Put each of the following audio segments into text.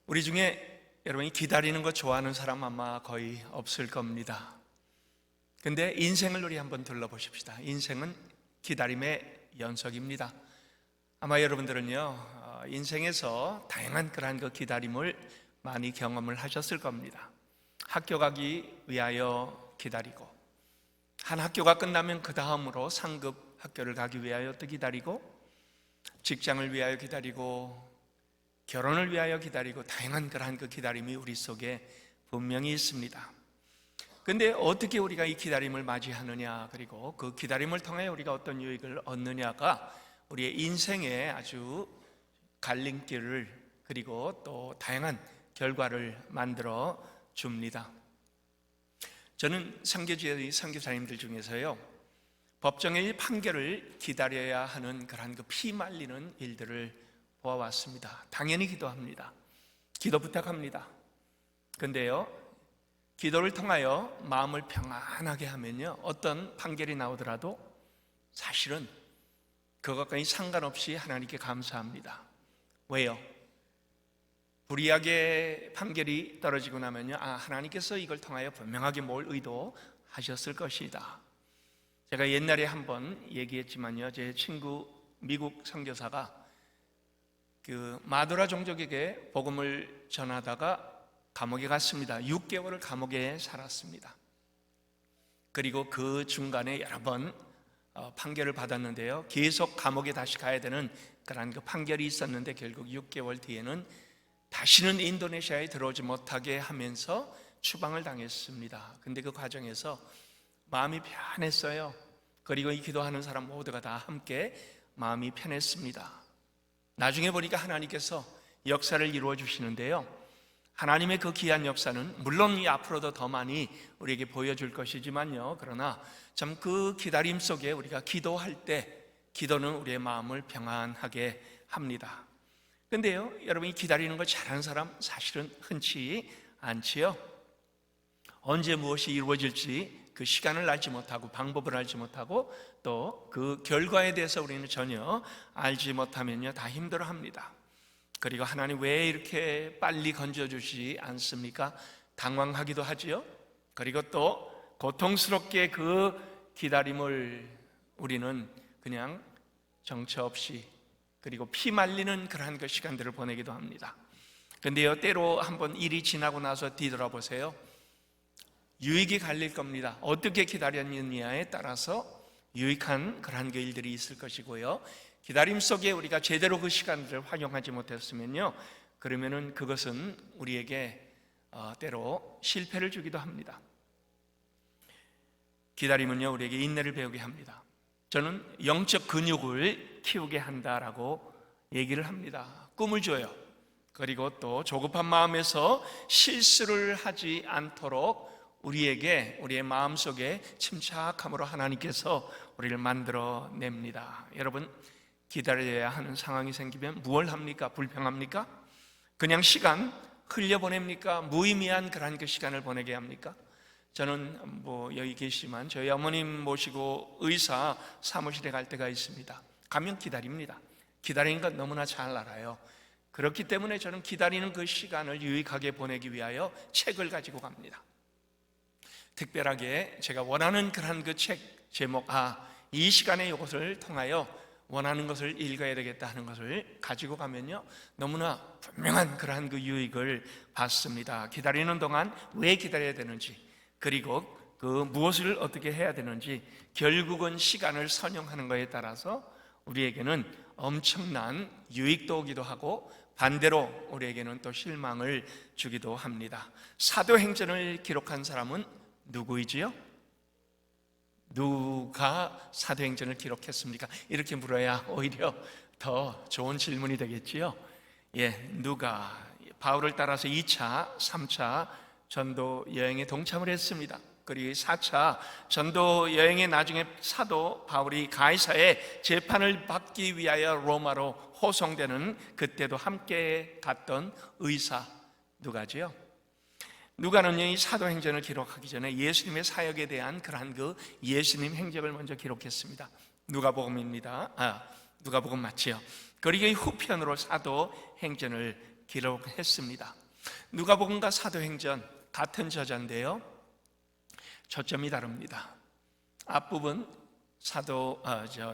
우리 중에 여러분이 기다리는 거 좋아하는 사람 아마 거의 없을 겁니다. 근데 인생을 우리 한번 둘러보십시다. 인생은 기다림의 연속입니다. 아마 여러분들은요, 인생에서 다양한 그러한 그 기다림을 많이 경험을 하셨을 겁니다. 학교 가기 위하여 기다리고, 한 학교가 끝나면 그 다음으로 상급 학교를 가기 위하여 또 기다리고, 직장을 위하여 기다리고, 결혼을 위하여 기다리고, 다양한 그러한 그 기다림이 우리 속에 분명히 있습니다. 근데 어떻게 우리가 이 기다림을 맞이하느냐, 그리고 그 기다림을 통해 우리가 어떤 유익을 얻느냐가 우리의 인생의 아주 갈림길을, 그리고 또 다양한 결과를 만들어 줍니다. 저는 선교지의 선교사님들 중에서요, 법정의 판결을 기다려야 하는 그러한 그 피 말리는 일들을 보아왔습니다. 당연히 기도합니다. 기도 부탁합니다. 근데요, 기도를 통하여 마음을 평안하게 하면요, 어떤 판결이 나오더라도 사실은 그것과는 상관없이 하나님께 감사합니다. 왜요? 불이하게 판결이 떨어지고 나면요, 하나님께서 이걸 통하여 분명하게 뭘 의도하셨을 것이다. 제가 옛날에 한번 얘기했지만요, 제 친구 미국 선교사가 그 마도라 종족에게 복음을 전하다가 감옥에 갔습니다. 6개월을 감옥에 살았습니다. 그리고 그 중간에 여러 번 판결을 받았는데요, 계속 감옥에 다시 가야 되는 그런 그 판결이 있었는데, 결국 6개월 뒤에는 다시는 인도네시아에 들어오지 못하게 하면서 추방을 당했습니다. 근데 그 과정에서 마음이 편했어요. 그리고 이 기도하는 사람 모두가 다 함께 마음이 편했습니다. 나중에 보니까 하나님께서 역사를 이루어 주시는데요, 하나님의 그 귀한 역사는 물론 이 앞으로도 더 많이 우리에게 보여줄 것이지만요, 그러나 참 그 기다림 속에 우리가 기도할 때 기도는 우리의 마음을 평안하게 합니다. 근데요, 여러분이 기다리는 걸 잘하는 사람 사실은 흔치 않지요. 언제 무엇이 이루어질지 그 시간을 알지 못하고, 방법을 알지 못하고, 또 그 결과에 대해서 우리는 전혀 알지 못하면요, 다 힘들어합니다. 그리고 하나님 왜 이렇게 빨리 건져주지 않습니까? 당황하기도 하지요. 그리고 또 고통스럽게 그 기다림을 우리는 그냥 정처 없이, 그리고 피 말리는 그러한 그 시간들을 보내기도 합니다. 근데요, 때로 한번 일이 지나고 나서 뒤돌아보세요. 유익이 갈릴 겁니다. 어떻게 기다렸느냐에 따라서 유익한 그러한 그 일들이 있을 것이고요, 기다림 속에 우리가 제대로 그 시간들을 활용하지 못했으면요, 그러면은 그것은 우리에게 때로 실패를 주기도 합니다. 기다림은요, 우리에게 인내를 배우게 합니다. 저는 영적 근육을 키우게 한다라고 얘기를 합니다. 꿈을 줘요. 그리고 또 조급한 마음에서 실수를 하지 않도록 우리에게, 우리의 마음속에 침착함으로 하나님께서 우리를 만들어냅니다. 여러분, 기다려야 하는 상황이 생기면 무엇을 합니까? 불평합니까? 그냥 시간 흘려보냅니까? 무의미한 그런 그 시간을 보내게 합니까? 저는 여기 계시지만 저희 어머님 모시고 의사 사무실에 갈 때가 있습니다. 가면 기다립니다. 기다리는 건 너무나 잘 알아요. 그렇기 때문에 저는 기다리는 그 시간을 유익하게 보내기 위하여 책을 가지고 갑니다. 특별하게 제가 원하는 그런 그 책 제목, 이 시간에 이것을 통하여 원하는 것을 읽어야 되겠다 하는 것을 가지고 가면요, 너무나 분명한 그러한 그 유익을 받습니다. 기다리는 동안 왜 기다려야 되는지, 그리고 그 무엇을 어떻게 해야 되는지, 결국은 시간을 선용하는 것에 따라서 우리에게는 엄청난 유익도 오기도 하고, 반대로 우리에게는 또 실망을 주기도 합니다. 사도행전을 기록한 사람은 누구이지요? 누가 사도행전을 기록했습니까? 이렇게 물어야 오히려 더 좋은 질문이 되겠지요. 누가 바울을 따라서 2차, 3차 전도 여행에 동참을 했습니다. 그리고 4차 전도 여행에 나중에 사도 바울이 가이사의 재판을 받기 위하여 로마로 호송되는 그때도 함께 갔던 의사 누가지요? 누가는요, 이 사도행전을 기록하기 전에 예수님의 사역에 대한 그러한 그 예수님 행적을 먼저 기록했습니다. 누가복음입니다. 누가복음 맞지요? 그리고 이 후편으로 사도행전을 기록했습니다. 누가복음과 사도행전 같은 저자인데요, 초점이 다릅니다. 앞부분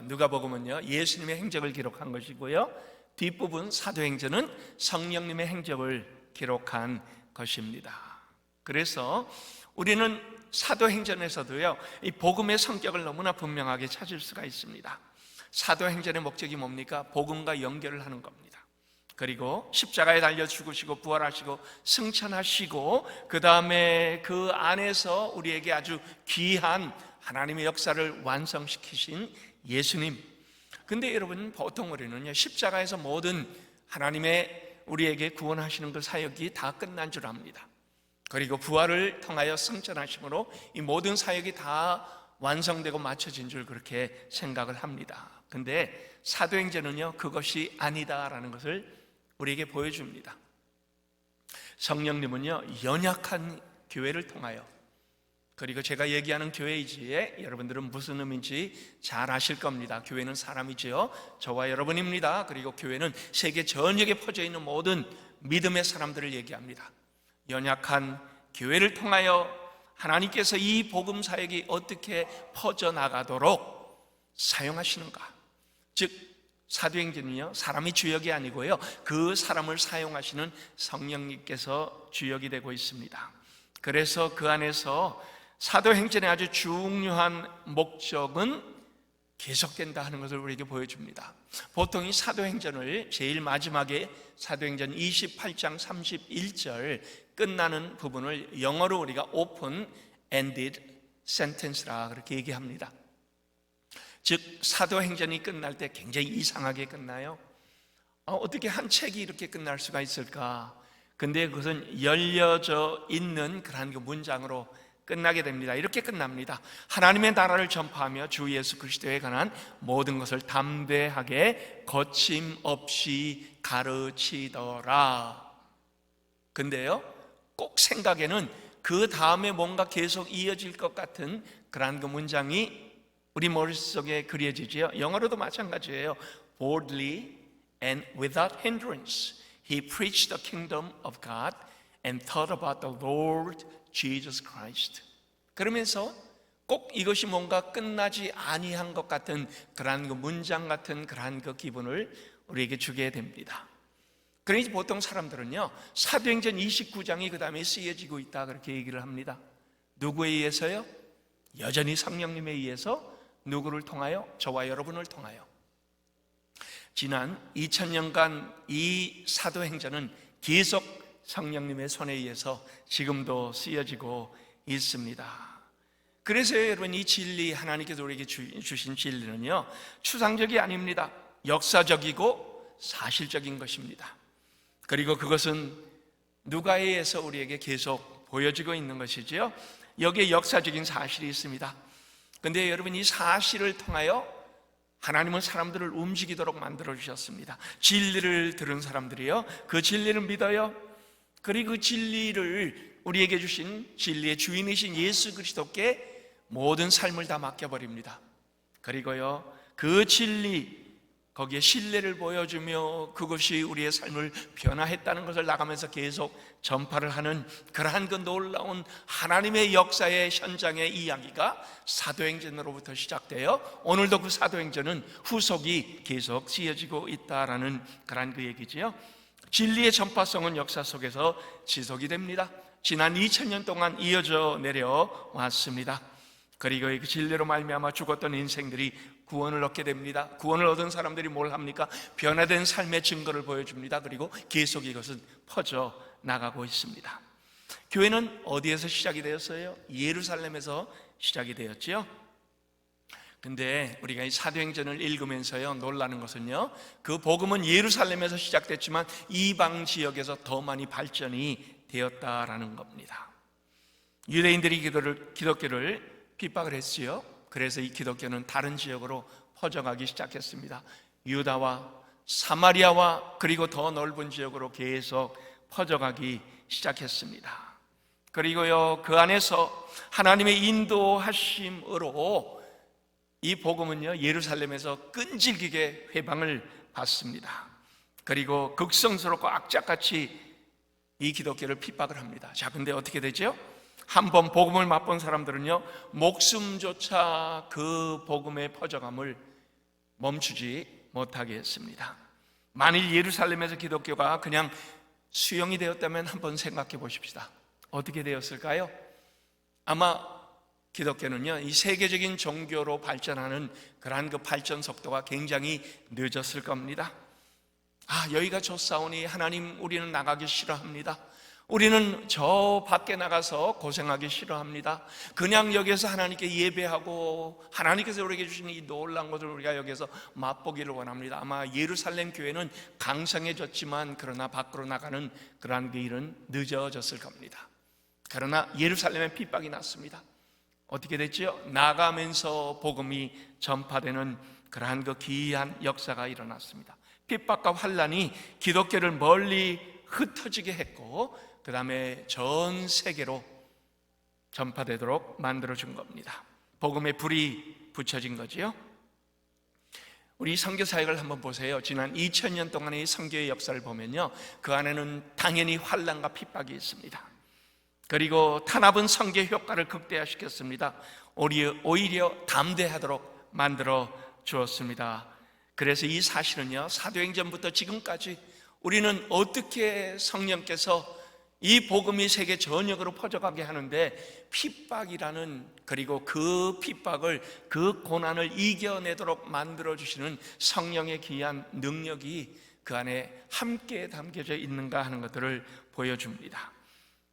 누가복음은요 예수님의 행적을 기록한 것이고요, 뒷부분 사도행전은 성령님의 행적을 기록한 것입니다. 그래서 우리는 사도행전에서도요 이 복음의 성격을 너무나 분명하게 찾을 수가 있습니다. 사도행전의 목적이 뭡니까? 복음과 연결을 하는 겁니다. 그리고 십자가에 달려 죽으시고 부활하시고 승천하시고 그 다음에 그 안에서 우리에게 아주 귀한 하나님의 역사를 완성시키신 예수님. 근데 여러분, 보통 우리는요 십자가에서 모든 하나님의 우리에게 구원하시는 그 사역이 다 끝난 줄 압니다. 그리고 부활을 통하여 승천하심으로 이 모든 사역이 다 완성되고 마쳐진 줄 그렇게 생각을 합니다. 근데 사도행전은요 그것이 아니다라는 것을 우리에게 보여줍니다. 성령님은요 연약한 교회를 통하여, 그리고 제가 얘기하는 교회이지에 여러분들은 무슨 의미인지 잘 아실 겁니다. 교회는 사람이지요, 저와 여러분입니다. 그리고 교회는 세계 전역에 퍼져 있는 모든 믿음의 사람들을 얘기합니다. 연약한 교회를 통하여 하나님께서 이 복음 사역이 어떻게 퍼져나가도록 사용하시는가. 즉 사도행전은요 사람이 주역이 아니고요 그 사람을 사용하시는 성령님께서 주역이 되고 있습니다. 그래서 그 안에서 사도행전의 아주 중요한 목적은 계속된다 하는 것을 우리에게 보여줍니다. 보통 이 사도행전을 제일 마지막에 사도행전 28장 31절 끝나는 부분을 영어로 우리가 open ended sentence라 그렇게 얘기합니다. 즉 사도행전이 끝날 때 굉장히 이상하게 끝나요. 어떻게 한 책이 이렇게 끝날 수가 있을까? 근데 그것은 열려져 있는 그런 그 문장으로 끝나게 됩니다. 이렇게 끝납니다. 하나님의 나라를 전파하며 주 예수 그리스도에 관한 모든 것을 담대하게 거침없이 가르치더라. 근데요 꼭 생각에는 그 다음에 뭔가 계속 이어질 것 같은 그런 그 문장이 우리 머릿속에 그려지지요. 영어로도 마찬가지예요. Boldly and without hindrance he preached the kingdom of God and taught about the Lord Jesus Christ. 그러면서 꼭 이것이 뭔가 끝나지 아니한 것 같은 그러한 그 문장 같은 그러한 그 기분을 우리에게 주게 됩니다. 그러니 보통 사람들은요 사도행전 29장이 그 다음에 쓰여지고 있다 그렇게 얘기를 합니다. 누구에 의해서요? 여전히 성령님에 의해서. 누구를 통하여? 저와 여러분을 통하여. 지난 2000년간 이 사도행전은 계속 성령님의 손에 의해서 지금도 쓰여지고 있습니다. 그래서 여러분 이 진리, 하나님께서 우리에게 주신 진리는요 추상적이 아닙니다. 역사적이고 사실적인 것입니다. 그리고 그것은 누가에 의해서 우리에게 계속 보여지고 있는 것이지요. 여기에 역사적인 사실이 있습니다. 근데 여러분 이 사실을 통하여 하나님은 사람들을 움직이도록 만들어 주셨습니다. 진리를 들은 사람들이요 그 진리를 믿어요. 그리고 그 진리를 우리에게 주신 진리의 주인이신 예수 그리스도께 모든 삶을 다 맡겨버립니다. 그리고요 그 진리 거기에 신뢰를 보여주며 그것이 우리의 삶을 변화했다는 것을 나가면서 계속 전파를 하는 그러한 그 놀라운 하나님의 역사의 현장의 이야기가 사도행전으로부터 시작되어 오늘도 그 사도행전은 후속이 계속 쓰여지고 있다라는 그러한 그 얘기지요. 진리의 전파성은 역사 속에서 지속이 됩니다. 지난 2000년 동안 이어져 내려왔습니다. 그리고 그 진리로 말미암아 죽었던 인생들이 구원을 얻게 됩니다. 구원을 얻은 사람들이 뭘 합니까? 변화된 삶의 증거를 보여줍니다. 그리고 계속 이것은 퍼져 나가고 있습니다. 교회는 어디에서 시작이 되었어요? 예루살렘에서 시작이 되었지요. 근데 우리가 이 사도행전을 읽으면서요 놀라는 것은요 그 복음은 예루살렘에서 시작됐지만 이방 지역에서 더 많이 발전이 되었다라는 겁니다. 유대인들이 기독교를 핍박을 했지요. 그래서 이 기독교는 다른 지역으로 퍼져가기 시작했습니다. 유다와 사마리아와 그리고 더 넓은 지역으로 계속 퍼져가기 시작했습니다. 그리고요 그 안에서 하나님의 인도하심으로 이 복음은요 예루살렘에서 끈질기게 회방을 받습니다. 그리고 극성스럽고 악착같이 이 기독교를 핍박을 합니다. 자, 근데 어떻게 되죠? 한번 복음을 맛본 사람들은요, 목숨조차 그 복음의 퍼져감을 멈추지 못하게 했습니다. 만일 예루살렘에서 기독교가 그냥 수용이 되었다면 한번 생각해 보십시다. 어떻게 되었을까요? 아마 기독교는요, 이 세계적인 종교로 발전하는 그러한 그 발전 속도가 굉장히 늦었을 겁니다. 여기가 좋사오니 하나님, 우리는 나가기 싫어합니다. 우리는 저 밖에 나가서 고생하기 싫어합니다. 그냥 여기서 하나님께 예배하고 하나님께서 우리에게 주신 이 놀라운 것을 우리가 여기서 맛보기를 원합니다. 아마 예루살렘 교회는 강성해졌지만 그러나 밖으로 나가는 그러한 그 일은 늦어졌을 겁니다. 그러나 예루살렘에 핍박이 났습니다. 어떻게 됐죠? 나가면서 복음이 전파되는 그러한 그 기이한 역사가 일어났습니다. 핍박과 환란이 기독교를 멀리 흩어지게 했고, 그 다음에 전 세계로 전파되도록 만들어준 겁니다. 복음의 불이 붙여진 거지요. 우리 선교 사역을 한번 보세요. 지난 2000년 동안의 선교의 역사를 보면요, 그 안에는 당연히 환란과 핍박이 있습니다. 그리고 탄압은 선교 효과를 극대화시켰습니다. 오히려 담대하도록 만들어 주었습니다. 그래서 이 사실은요, 사도행전부터 지금까지 우리는 어떻게 성령께서 이 복음이 세계 전역으로 퍼져가게 하는데 핍박이라는, 그리고 그 핍박을, 그 고난을 이겨내도록 만들어주시는 성령의 귀한 능력이 그 안에 함께 담겨져 있는가 하는 것들을 보여줍니다.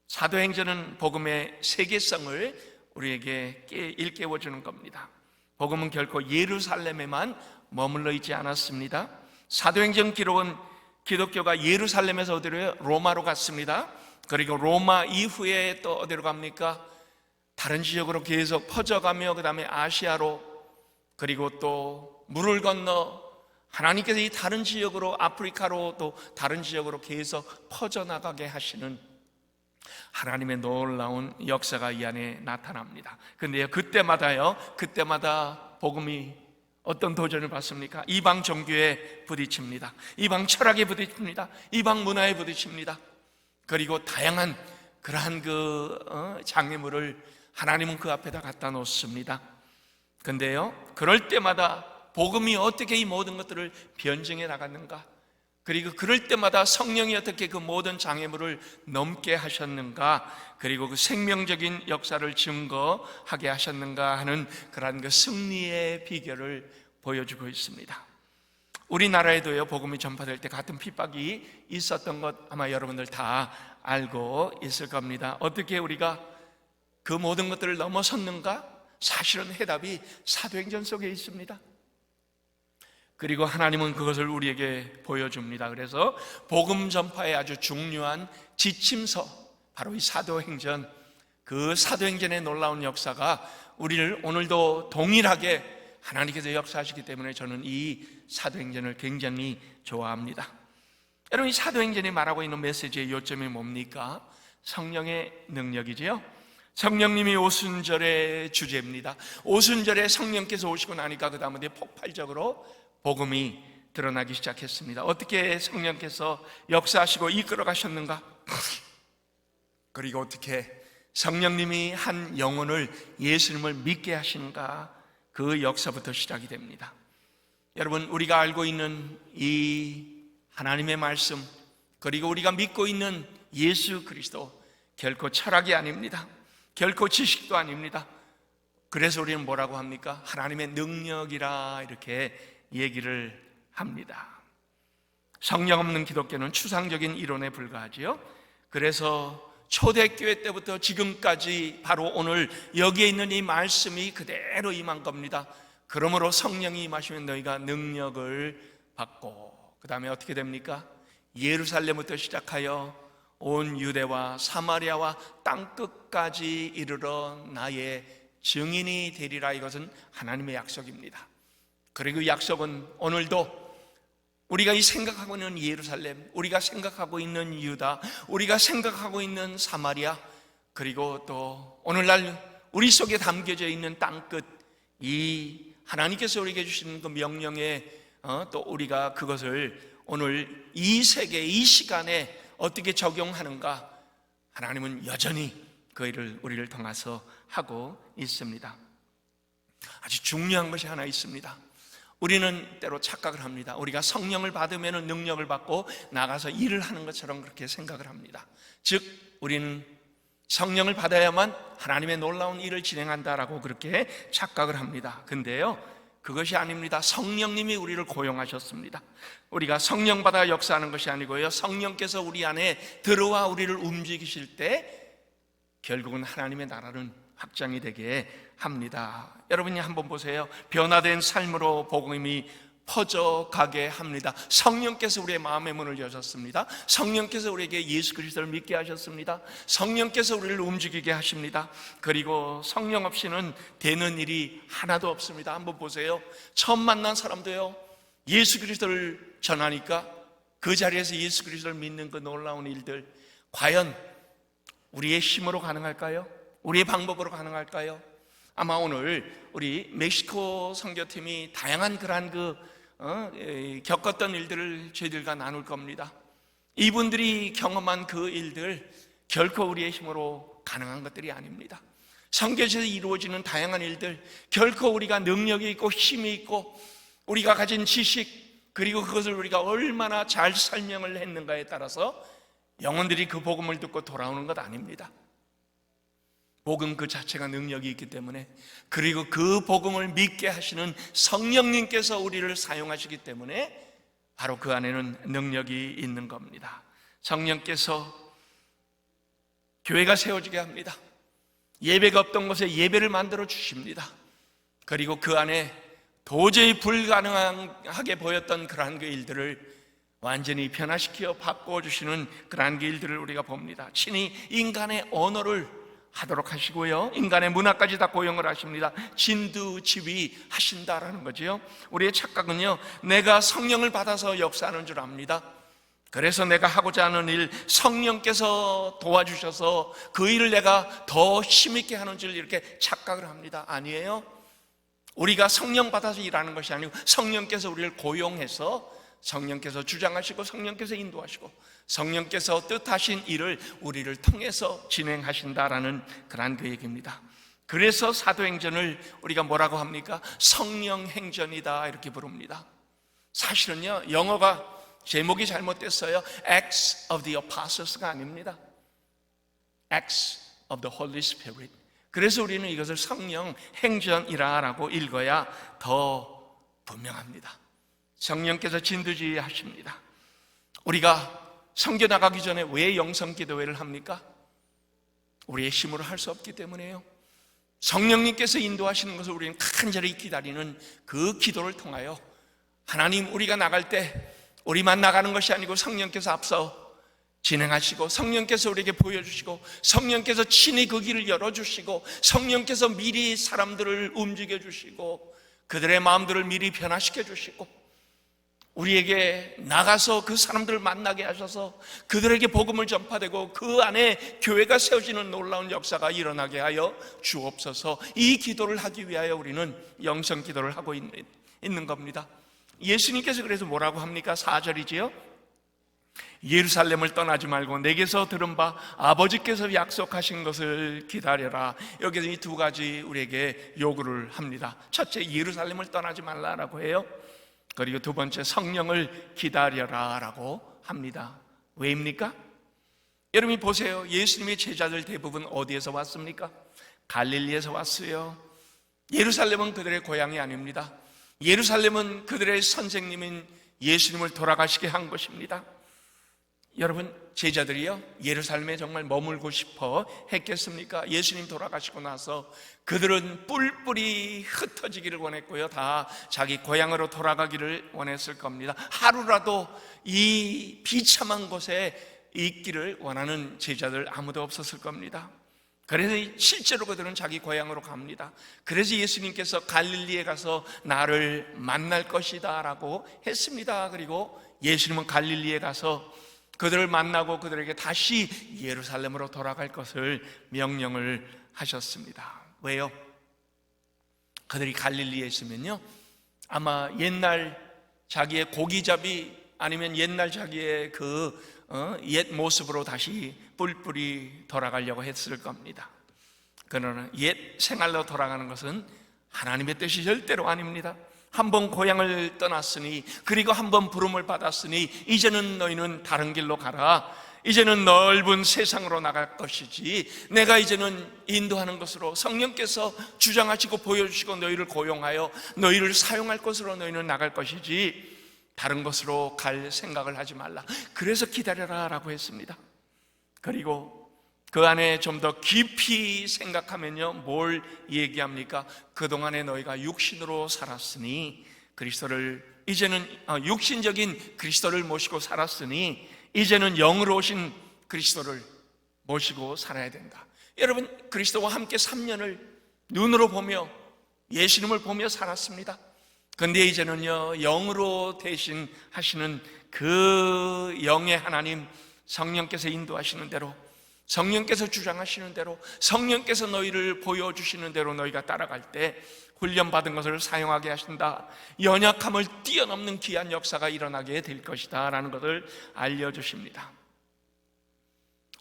사도행전은 복음의 세계성을 우리에게 일깨워주는 겁니다. 복음은 결코 예루살렘에만 머물러 있지 않았습니다. 사도행전 기록은 기독교가 예루살렘에서 어디로요? 로마로 갔습니다. 그리고 로마 이후에 또 어디로 갑니까? 다른 지역으로 계속 퍼져가며 그 다음에 아시아로, 그리고 또 물을 건너 하나님께서 이 다른 지역으로, 아프리카로, 또 다른 지역으로 계속 퍼져나가게 하시는 하나님의 놀라운 역사가 이 안에 나타납니다. 근데요, 그때마다 복음이 어떤 도전을 받습니까? 이방 종교에 부딪힙니다. 이방 철학에 부딪힙니다. 이방 문화에 부딪힙니다. 그리고 다양한 그러한 장애물을 하나님은 그 앞에다 갖다 놓습니다. 근데요, 그럴 때마다 복음이 어떻게 이 모든 것들을 변증해 나갔는가, 그리고 그럴 때마다 성령이 어떻게 그 모든 장애물을 넘게 하셨는가, 그리고 그 생명적인 역사를 증거하게 하셨는가 하는 그러한 그 승리의 비결을 보여주고 있습니다. 우리나라에도요, 복음이 전파될 때 같은 핍박이 있었던 것 아마 여러분들 다 알고 있을 겁니다. 어떻게 우리가 그 모든 것들을 넘어섰는가? 사실은 해답이 사도행전 속에 있습니다. 그리고 하나님은 그것을 우리에게 보여줍니다. 그래서 복음 전파의 아주 중요한 지침서, 바로 이 사도행전, 그 사도행전의 놀라운 역사가 우리를 오늘도 동일하게 하나님께서 역사하시기 때문에 저는 이 사도행전을 굉장히 좋아합니다. 여러분, 이 사도행전이 말하고 있는 메시지의 요점이 뭡니까? 성령의 능력이지요. 성령님이 오순절의 주제입니다. 오순절에 성령께서 오시고 나니까 그 다음에 폭발적으로 복음이 드러나기 시작했습니다. 어떻게 성령께서 역사하시고 이끌어 가셨는가? 그리고 어떻게 성령님이 한 영혼을, 예수님을 믿게 하시는가? 그 역사부터 시작이 됩니다. 여러분, 우리가 알고 있는 이 하나님의 말씀, 그리고 우리가 믿고 있는 예수 그리스도, 결코 철학이 아닙니다. 결코 지식도 아닙니다. 그래서 우리는 뭐라고 합니까? 하나님의 능력이라 이렇게 얘기를 합니다. 성령 없는 기독교는 추상적인 이론에 불과하지요. 그래서 초대교회 때부터 지금까지 바로 오늘 여기에 있는 이 말씀이 그대로 임한 겁니다. 그러므로 성령이 임하시면 너희가 능력을 받고, 그 다음에 어떻게 됩니까? 예루살렘부터 시작하여 온 유대와 사마리아와 땅끝까지 이르러 나의 증인이 되리라. 이것은 하나님의 약속입니다. 그리고 약속은 오늘도 우리가 이 생각하고 있는 예루살렘, 우리가 생각하고 있는 유다, 우리가 생각하고 있는 사마리아, 그리고 또 오늘날 우리 속에 담겨져 있는 땅끝, 이 하나님께서 우리에게 주시는 그 명령에 또 우리가 그것을 오늘 이 세계, 이 시간에 어떻게 적용하는가, 하나님은 여전히 그 일을 우리를 통해서 하고 있습니다. 아주 중요한 것이 하나 있습니다. 우리는 때로 착각을 합니다. 우리가 성령을 받으면 능력을 받고 나가서 일을 하는 것처럼 그렇게 생각을 합니다. 즉 우리는 성령을 받아야만 하나님의 놀라운 일을 진행한다라고 그렇게 착각을 합니다. 근데요, 그것이 아닙니다. 성령님이 우리를 고용하셨습니다. 우리가 성령 받아 역사하는 것이 아니고요, 성령께서 우리 안에 들어와 우리를 움직이실 때 결국은 하나님의 나라는 확장이 되게 합니다. 여러분이 한번 보세요. 변화된 삶으로 복음이 퍼져가게 합니다. 성령께서 우리의 마음의 문을 여셨습니다. 성령께서 우리에게 예수 그리스도를 믿게 하셨습니다. 성령께서 우리를 움직이게 하십니다. 그리고 성령 없이는 되는 일이 하나도 없습니다. 한번 보세요. 처음 만난 사람도요, 예수 그리스도를 전하니까 그 자리에서 예수 그리스도를 믿는 그 놀라운 일들, 과연 우리의 힘으로 가능할까요? 우리의 방법으로 가능할까요? 아마 오늘 우리 멕시코 선교팀이 다양한 그러한 겪었던 일들을 저희들과 나눌 겁니다. 이분들이 경험한 그 일들 결코 우리의 힘으로 가능한 것들이 아닙니다. 선교에서 이루어지는 다양한 일들 결코 우리가 능력이 있고 힘이 있고 우리가 가진 지식 그리고 그것을 우리가 얼마나 잘 설명을 했는가에 따라서 영혼들이 그 복음을 듣고 돌아오는 것 아닙니다. 복음 그 자체가 능력이 있기 때문에, 그리고 그 복음을 믿게 하시는 성령님께서 우리를 사용하시기 때문에 바로 그 안에는 능력이 있는 겁니다. 성령께서 교회가 세워지게 합니다. 예배가 없던 곳에 예배를 만들어 주십니다. 그리고 그 안에 도저히 불가능하게 보였던 그러한 그 일들을 완전히 변화시켜 바꾸어 주시는 그러한 그 일들을 우리가 봅니다. 친히 인간의 언어를 하도록 하시고요, 인간의 문화까지 다 고용을 하십니다. 진두지휘 하신다라는 거죠. 우리의 착각은요, 내가 성령을 받아서 역사하는 줄 압니다. 그래서 내가 하고자 하는 일 성령께서 도와주셔서 그 일을 내가 더 힘있게 하는 줄 이렇게 착각을 합니다. 아니에요. 우리가 성령 받아서 일하는 것이 아니고 성령께서 우리를 고용해서 성령께서 주장하시고 성령께서 인도하시고 성령께서 뜻하신 일을 우리를 통해서 진행하신다라는 그러한 그 얘기입니다. 그래서 사도행전을 우리가 뭐라고 합니까? 성령행전이다 이렇게 부릅니다. 사실은요, 영어가 제목이 잘못됐어요. Acts of the Apostles가 아닙니다. Acts of the Holy Spirit. 그래서 우리는 이것을 성령행전이라고 읽어야 더 분명합니다. 성령께서 진두지휘 하십니다. 우리가 선교 나가기 전에 왜 영성기도회를 합니까? 우리의 힘으로 할 수 없기 때문에요. 성령님께서 인도하시는 것을 우리는 간절히 기다리는 그 기도를 통하여 하나님, 우리가 나갈 때 우리만 나가는 것이 아니고 성령께서 앞서 진행하시고 성령께서 우리에게 보여주시고 성령께서 친히 그 길을 열어주시고 성령께서 미리 사람들을 움직여주시고 그들의 마음들을 미리 변화시켜 주시고 우리에게 나가서 그 사람들을 만나게 하셔서 그들에게 복음을 전파되고 그 안에 교회가 세워지는 놀라운 역사가 일어나게 하여 주옵소서. 이 기도를 하기 위하여 우리는 영성 기도를 하고 있는 겁니다. 예수님께서 그래서 뭐라고 합니까? 4절이지요. 예루살렘을 떠나지 말고 내게서 들은 바 아버지께서 약속하신 것을 기다려라. 여기서 이 두 가지 우리에게 요구를 합니다. 첫째, 예루살렘을 떠나지 말라라고 해요. 그리고 두 번째, 성령을 기다려라 라고 합니다. 왜입니까? 여러분이 보세요. 예수님의 제자들 대부분 어디에서 왔습니까? 갈릴리에서 왔어요. 예루살렘은 그들의 고향이 아닙니다. 예루살렘은 그들의 선생님인 예수님을 돌아가시게 한 것입니다. 여러분, 제자들이요, 예루살렘에 정말 머물고 싶어 했겠습니까? 예수님 돌아가시고 나서 그들은 뿔뿔이 흩어지기를 원했고요, 다 자기 고향으로 돌아가기를 원했을 겁니다. 하루라도 이 비참한 곳에 있기를 원하는 제자들 아무도 없었을 겁니다. 그래서 실제로 그들은 자기 고향으로 갑니다. 그래서 예수님께서 갈릴리에 가서 나를 만날 것이다 라고 했습니다. 그리고 예수님은 갈릴리에 가서 그들을 만나고 그들에게 다시 예루살렘으로 돌아갈 것을 명령을 하셨습니다. 왜요? 그들이 갈릴리에 있으면요, 아마 옛날 자기의 고기잡이 아니면 옛날 자기의 옛 모습으로 다시 뿔뿔이 돌아가려고 했을 겁니다. 그러나 옛 생활로 돌아가는 것은 하나님의 뜻이 절대로 아닙니다. 한번 고향을 떠났으니, 그리고 한번 부름을 받았으니 이제는 너희는 다른 길로 가라. 이제는 넓은 세상으로 나갈 것이지, 내가 이제는 인도하는 것으로 성령께서 주장하시고 보여주시고 너희를 고용하여 너희를 사용할 것으로 너희는 나갈 것이지 다른 곳으로 갈 생각을 하지 말라. 그래서 기다려라 라고 했습니다. 그리고 그 안에 좀 더 깊이 생각하면요, 뭘 얘기합니까? 그동안에 너희가 육신으로 살았으니 그리스도를, 이제는 육신적인 그리스도를 모시고 살았으니 이제는 영으로 오신 그리스도를 모시고 살아야 된다. 여러분, 그리스도와 함께 3년을 눈으로 보며 예수님을 보며 살았습니다. 그런데 이제는요, 영으로 대신 하시는 그 영의 하나님, 성령께서 인도하시는 대로, 성령께서 주장하시는 대로, 성령께서 너희를 보여주시는 대로 너희가 따라갈 때 훈련받은 것을 사용하게 하신다. 연약함을 뛰어넘는 귀한 역사가 일어나게 될 것이다 라는 것을 알려주십니다.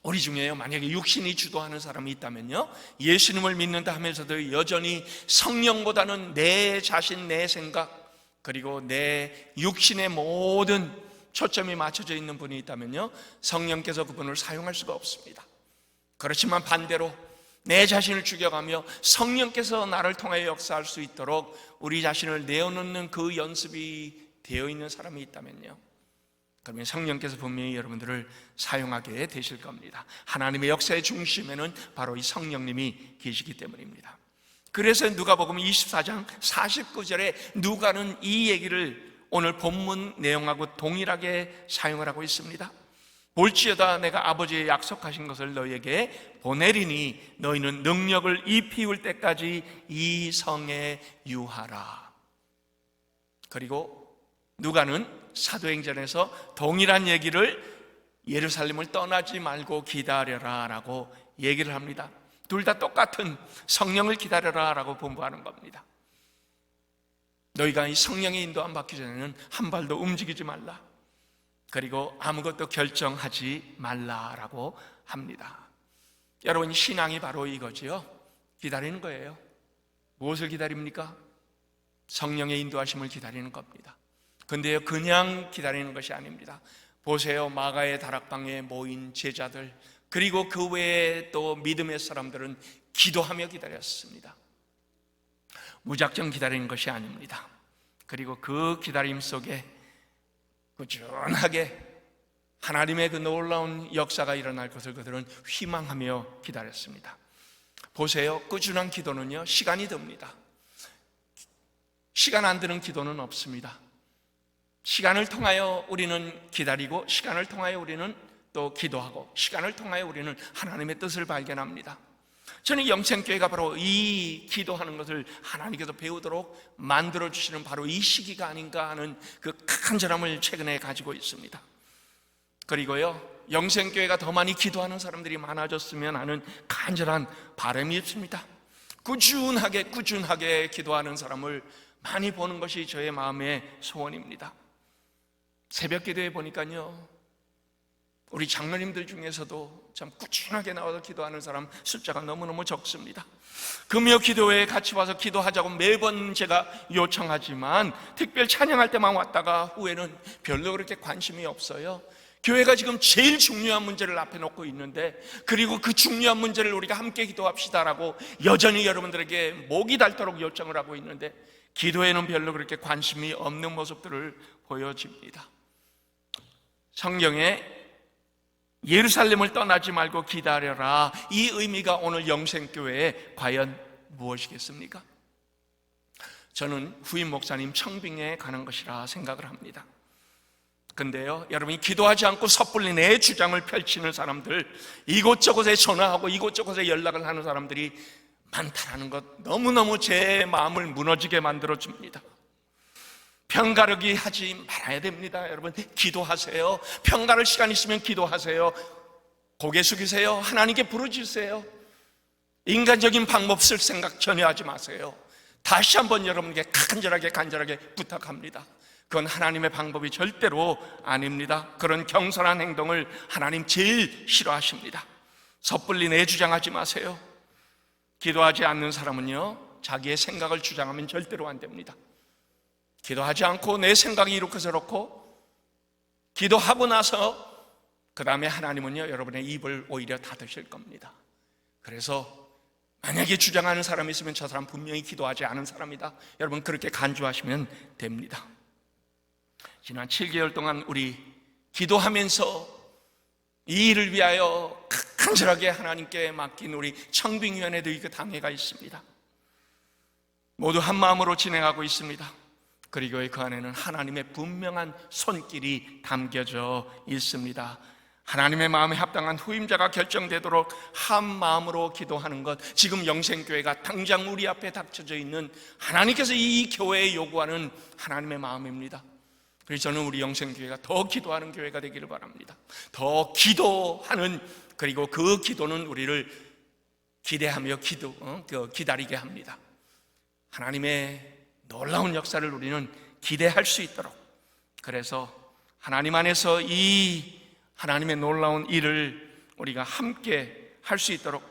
우리 중에요, 만약에 육신이 주도하는 사람이 있다면요, 예수님을 믿는다 하면서도 여전히 성령보다는 내 자신, 내 생각, 그리고 내 육신의 모든 초점이 맞춰져 있는 분이 있다면요, 성령께서 그분을 사용할 수가 없습니다. 그렇지만 반대로 내 자신을 죽여가며 성령께서 나를 통하여 역사할 수 있도록 우리 자신을 내어놓는 그 연습이 되어 있는 사람이 있다면요, 그러면 성령께서 분명히 여러분들을 사용하게 되실 겁니다. 하나님의 역사의 중심에는 바로 이 성령님이 계시기 때문입니다. 그래서 누가복음 24장 49절에 누가는 이 얘기를 오늘 본문 내용하고 동일하게 사용을 하고 있습니다. 볼지어다 내가 아버지의 약속하신 것을 너희에게 보내리니 너희는 능력을 입히울 때까지 이 성에 유하라. 그리고 누가는 사도행전에서 동일한 얘기를 예루살렘을 떠나지 말고 기다려라 라고 얘기를 합니다. 둘 다 똑같은 성령을 기다려라 라고 본부하는 겁니다. 너희가 이 성령의 인도함 받기 전에는 한 발도 움직이지 말라, 그리고 아무것도 결정하지 말라라고 합니다. 여러분, 신앙이 바로 이거지요. 기다리는 거예요. 무엇을 기다립니까? 성령의 인도하심을 기다리는 겁니다. 근데요, 그냥 기다리는 것이 아닙니다. 보세요, 마가의 다락방에 모인 제자들, 그리고 그 외에 또 믿음의 사람들은 기도하며 기다렸습니다. 무작정 기다리는 것이 아닙니다. 그리고 그 기다림 속에 꾸준하게 하나님의 그 놀라운 역사가 일어날 것을 그들은 희망하며 기다렸습니다. 보세요, 꾸준한 기도는요, 시간이 듭니다. 시간 안 드는 기도는 없습니다. 시간을 통하여 우리는 기다리고, 시간을 통하여 우리는 또 기도하고, 시간을 통하여 우리는 하나님의 뜻을 발견합니다. 저는 영생교회가 바로 이 기도하는 것을 하나님께서 배우도록 만들어주시는 바로 이 시기가 아닌가 하는 그 간절함을 최근에 가지고 있습니다. 그리고요, 영생교회가 더 많이 기도하는 사람들이 많아졌으면 하는 간절한 바람이 있습니다. 꾸준하게 기도하는 사람을 많이 보는 것이 저의 마음의 소원입니다. 새벽 기도에 보니까요, 우리 장로님들 중에서도 참 꾸준하게 나와서 기도하는 사람 숫자가 너무너무 적습니다. 금요 기도회에 같이 와서 기도하자고 매번 제가 요청하지만 특별 찬양할 때만 왔다가 후에는 별로 그렇게 관심이 없어요. 교회가 지금 제일 중요한 문제를 앞에 놓고 있는데, 그리고 그 중요한 문제를 우리가 함께 기도합시다라고 여전히 여러분들에게 목이 닳도록 요청을 하고 있는데, 기도에는 별로 그렇게 관심이 없는 모습들을 보여집니다. 성경에 예루살렘을 떠나지 말고 기다려라, 이 의미가 오늘 영생교회에 과연 무엇이겠습니까? 저는 후임 목사님 청빙에 가는 것이라 생각을 합니다. 근데요, 여러분이 기도하지 않고 섣불리 내 주장을 펼치는 사람들, 이곳저곳에 전화하고 이곳저곳에 연락을 하는 사람들이 많다는 것, 너무너무 제 마음을 무너지게 만들어줍니다. 편가르기 하지 말아야 됩니다. 여러분, 기도하세요. 편가를 시간 있으면 기도하세요. 고개 숙이세요. 하나님께 부르짖으세요. 인간적인 방법 쓸 생각 전혀 하지 마세요. 다시 한번 여러분께 간절하게 부탁합니다. 그건 하나님의 방법이 절대로 아닙니다. 그런 경솔한 행동을 하나님 제일 싫어하십니다. 섣불리 내 주장하지 마세요. 기도하지 않는 사람은요, 자기의 생각을 주장하면 절대로 안 됩니다. 기도하지 않고 내 생각이 이렇게 저렇고, 기도하고 나서 그 다음에 하나님은요, 여러분의 입을 오히려 닫으실 겁니다. 그래서 만약에 주장하는 사람이 있으면 저 사람 분명히 기도하지 않은 사람이다, 여러분 그렇게 간주하시면 됩니다. 지난 7개월 동안 우리 기도하면서 이 일을 위하여 간절하게 하나님께 맡긴 우리 청빙위원회도 그 당회가 있습니다. 모두 한 마음으로 진행하고 있습니다. 그리고 그 안에는 하나님의 분명한 손길이 담겨져 있습니다. 하나님의 마음에 합당한 후임자가 결정되도록 한 마음으로 기도하는 것, 지금 영생교회가 당장 우리 앞에 닥쳐져 있는 하나님께서 이 교회에 요구하는 하나님의 마음입니다. 그래서 저는 우리 영생교회가 더 기도하는 교회가 되기를 바랍니다. 더 기도하는, 그리고 그 기도는 우리를 기대하며 기다리게 합니다. 하나님의 놀라운 역사를 우리는 기대할 수 있도록, 그래서 하나님 안에서 이 하나님의 놀라운 일을 우리가 함께 할 수 있도록,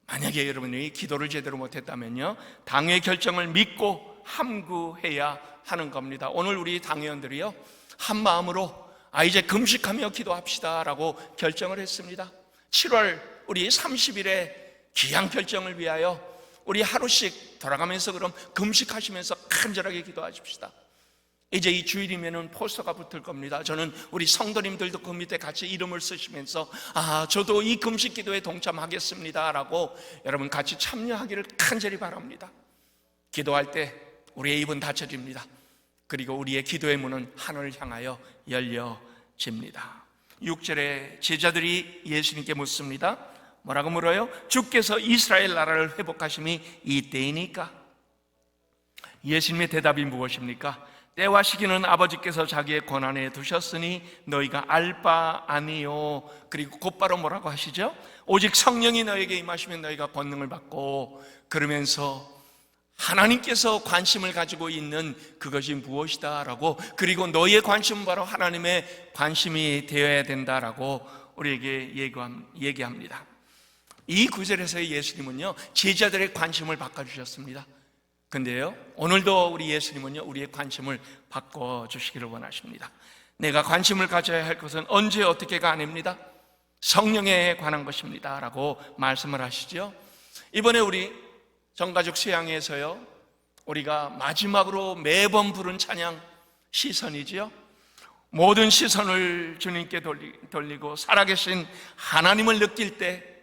만약에 여러분이 기도를 제대로 못했다면요, 당의 결정을 믿고 함구해야 하는 겁니다. 오늘 우리 당회원들이요, 한 마음으로 이제 금식하며 기도합시다 라고 결정을 했습니다. 7월 우리 30일에 귀한 결정을 위하여 우리 하루씩 돌아가면서 그럼 금식하시면서 간절하게 기도하십시다. 이제 이 주일이면은 포스터가 붙을 겁니다. 저는 우리 성도님들도 그 밑에 같이 이름을 쓰시면서 저도 이 금식 기도에 동참하겠습니다 라고 여러분 같이 참여하기를 간절히 바랍니다. 기도할 때 우리의 입은 닫혀집니다. 그리고 우리의 기도의 문은 하늘을 향하여 열려집니다. 6절에 제자들이 예수님께 묻습니다. 뭐라고 물어요? 주께서 이스라엘 나라를 회복하심이 이때이니까? 예수님의 대답이 무엇입니까? 때와 시기는 아버지께서 자기의 권한에 두셨으니 너희가 알 바 아니요. 그리고 곧바로 뭐라고 하시죠? 오직 성령이 너에게 임하시면 너희가 권능을 받고, 그러면서 하나님께서 관심을 가지고 있는 그것이 무엇이다 라고, 그리고 너희의 관심은 바로 하나님의 관심이 되어야 된다라고 우리에게 얘기합니다. 이 구절에서의 예수님은요, 제자들의 관심을 바꿔주셨습니다. 근데요, 오늘도 우리 예수님은요, 우리의 관심을 바꿔주시기를 원하십니다. 내가 관심을 가져야 할 것은 언제 어떻게가 아닙니다. 성령에 관한 것입니다 라고 말씀을 하시죠. 이번에 우리 정가족 수양회에서요, 우리가 마지막으로 매번 부른 찬양 시선이지요. 모든 시선을 주님께 돌리고 살아계신 하나님을 느낄 때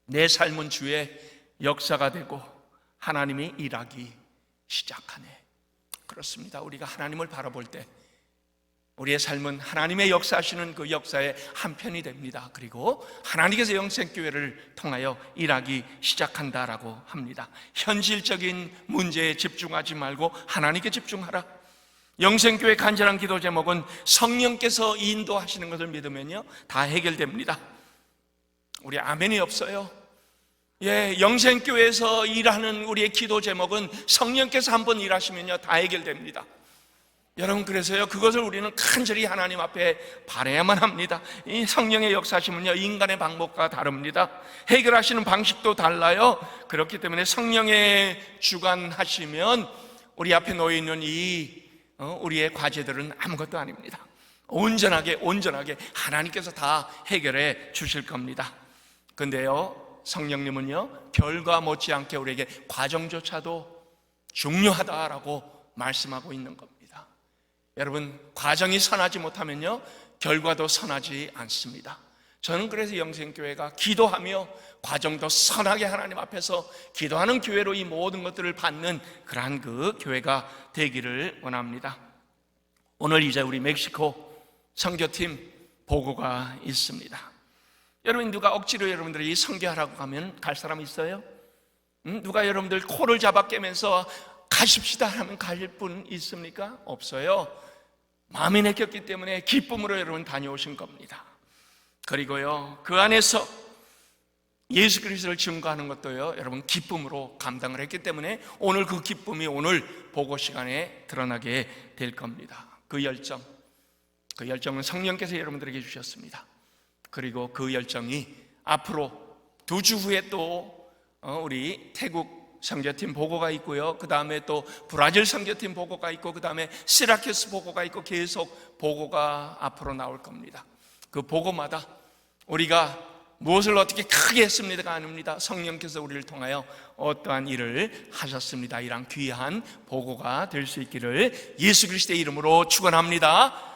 내 삶은 주의 역사가 되고 하나님이 일하기 시작하네. 그렇습니다. 우리가 하나님을 바라볼 때 우리의 삶은 하나님의 역사하시는 그 역사의 한 편이 됩니다. 그리고 하나님께서 영생교회를 통하여 일하기 시작한다라고 합니다. 현실적인 문제에 집중하지 말고 하나님께 집중하라. 영생교회 간절한 기도 제목은 성령께서 인도하시는 것을 믿으면요, 다 해결됩니다. 우리 아멘이 없어요. 영생교회에서 일하는 우리의 기도 제목은 성령께서 한번 일하시면요, 다 해결됩니다. 여러분, 그래서요, 그것을 우리는 간절히 하나님 앞에 바라야만 합니다. 이 성령의 역사심은요, 인간의 방법과 다릅니다. 해결하시는 방식도 달라요. 그렇기 때문에 성령의 주관하시면 우리 앞에 놓여있는 우리의 과제들은 아무것도 아닙니다. 온전하게 하나님께서 다 해결해 주실 겁니다. 근데요, 성령님은요, 별과 못지않게 우리에게 과정조차도 중요하다라고 말씀하고 있는 겁니다. 여러분, 과정이 선하지 못하면요, 결과도 선하지 않습니다. 저는 그래서 영생교회가 기도하며 과정도 선하게 하나님 앞에서 기도하는 교회로 이 모든 것들을 받는 그러한 그 교회가 되기를 원합니다. 오늘 이제 우리 멕시코 선교팀 보고가 있습니다. 여러분, 누가 억지로 여러분들이 선교하라고 하면 갈 사람 있어요? 누가 여러분들 코를 잡아 깨면서 가십시다 하면 갈 분 있습니까? 없어요. 마음이 내켰기 때문에 기쁨으로 여러분 다녀오신 겁니다. 그리고요, 그 안에서 예수 그리스도를 증거하는 것도요, 여러분 기쁨으로 감당을 했기 때문에 오늘 그 기쁨이 오늘 보고 시간에 드러나게 될 겁니다. 그 열정은 성령께서 여러분들에게 주셨습니다. 그리고 그 열정이 앞으로 2주 후에 또 우리 태국 선교팀 보고가 있고요. 그 다음에 또 브라질 선교팀 보고가 있고, 그 다음에 시라큐스 보고가 있고, 계속 보고가 앞으로 나올 겁니다. 그 보고마다 우리가 무엇을 어떻게 크게 했습니다가 아닙니다. 성령께서 우리를 통하여 어떠한 일을 하셨습니다. 이런 귀한 보고가 될 수 있기를 예수 그리스도의 이름으로 축원합니다.